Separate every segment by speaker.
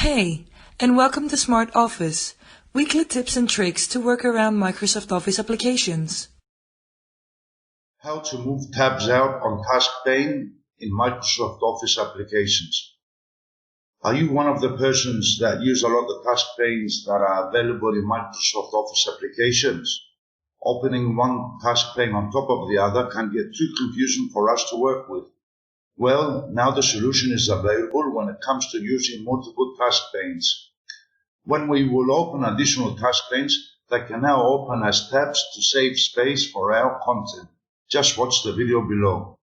Speaker 1: Hey, and welcome to Smart Office, weekly tips and tricks to work around Microsoft Office applications.
Speaker 2: How to move tabs out on task pane in Microsoft Office applications. Are you one of the persons that use a lot of task panes that are available in Microsoft Office applications? Opening one task pane on top of the other can get too confusing for us to work with. Well, now the solution is available when it comes to using multiple task panes. When we will open additional task panes, they can now open as tabs to save space for our content. Just watch the video below.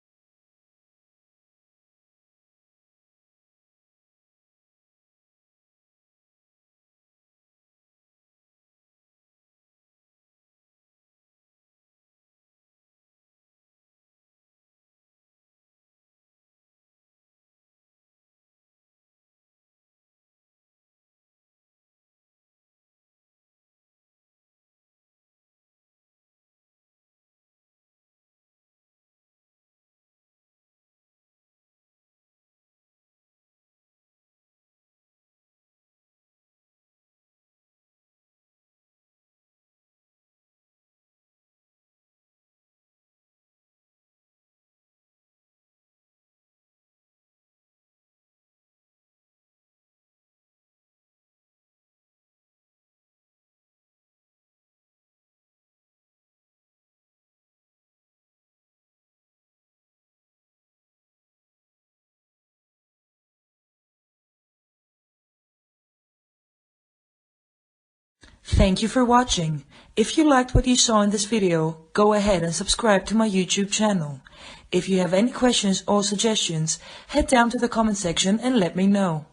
Speaker 1: Thank you for watching. If you liked what you saw in this video, go ahead and subscribe to my YouTube channel. If you have any questions or suggestions, head down to the comment section and let me know.